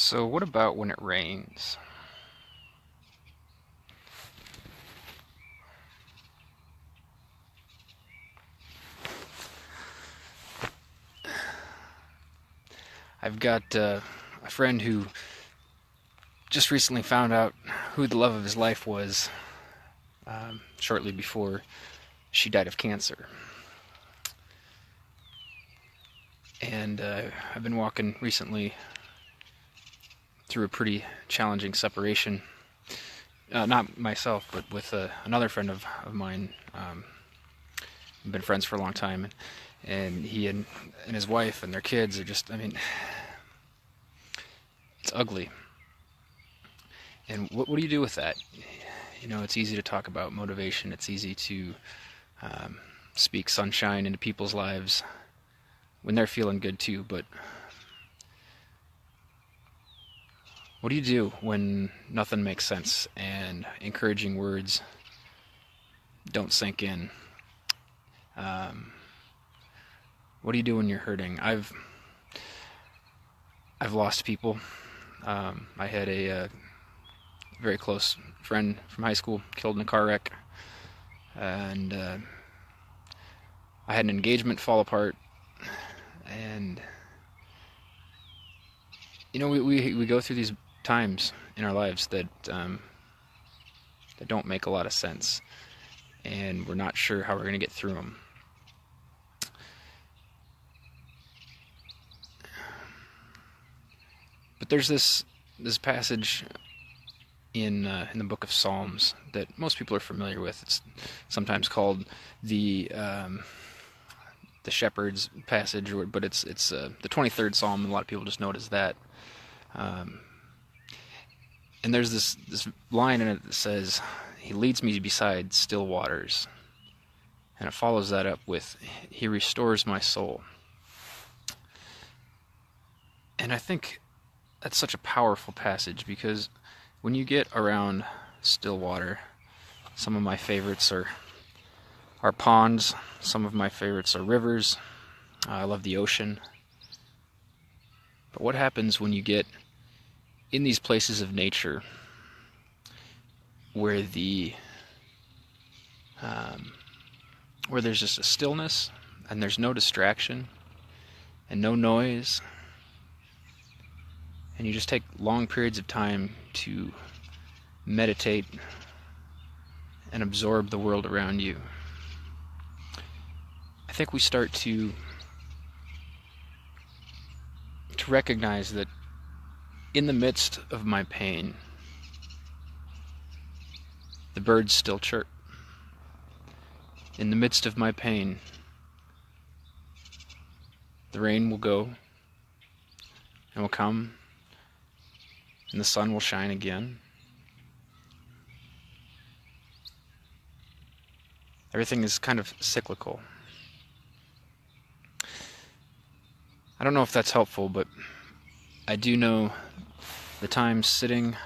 So what about when it rains? I've got a friend who just recently found out who the love of his life was shortly before she died of cancer. And I've been walking recently through a pretty challenging separation. Not myself, but with another friend of mine. We've been friends for a long time. And he and his wife and their kids are just, I mean, it's ugly. And what do you do with that? You know, it's easy to talk about motivation. It's easy to um, speak sunshine into people's lives when they're feeling good too. But what do you do when nothing makes sense and encouraging words don't sink in? Um, what do you do when you're hurting? I've lost people. I had a very close friend from high school killed in a car wreck, and I had an engagement fall apart, and you know we go through these times in our lives that don't make a lot of sense, and we're not sure how we're going to get through them. But there's this passage in the book of Psalms that most people are familiar with. It's sometimes called the shepherd's passage, but it's the 23rd Psalm. A lot of people just know it as that. Um, and there's this line in it that says, "He leads me beside still waters," and it follows that up with, "He restores my soul." And I think that's such a powerful passage because when you get around still water, some of my favorites are ponds. Some of my favorites are rivers. I love the ocean. But what happens when you get in these places of nature where um, where there's just a stillness and there's no distraction and no noise, and you just take long periods of time to meditate and absorb the world around you? I think we start to recognize that in the midst of my pain, the birds still chirp. In the midst of my pain, the rain will go and will come, and the sun will shine again. Everything is kind of cyclical. I don't know if that's helpful, but I do know the times sitting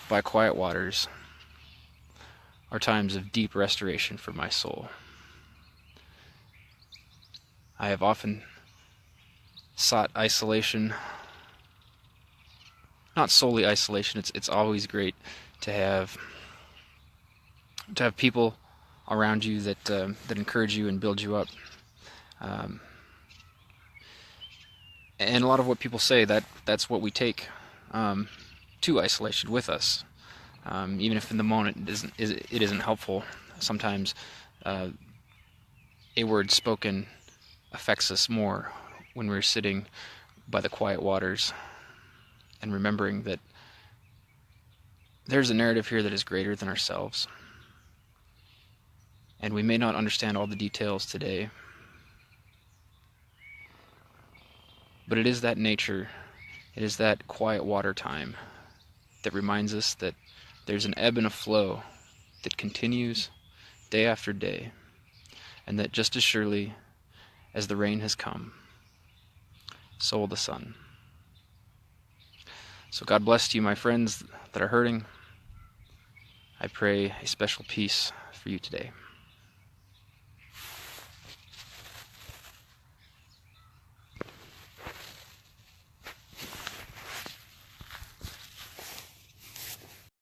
by quiet waters are times of deep restoration for my soul. I have often sought isolation, not solely isolation. It's always great to have people around you that encourage you and build you up. Um, and a lot of what people say, that's what we take to isolation with us. Even if in the moment it isn't helpful, sometimes a word spoken affects us more when we're sitting by the quiet waters and remembering that there's a narrative here that is greater than ourselves. And we may not understand all the details today, but it is that nature, it is that quiet water time that reminds us that there's an ebb and a flow that continues day after day, and that just as surely as the rain has come, so will the sun. So God bless you, my friends that are hurting. I pray a special peace for you today.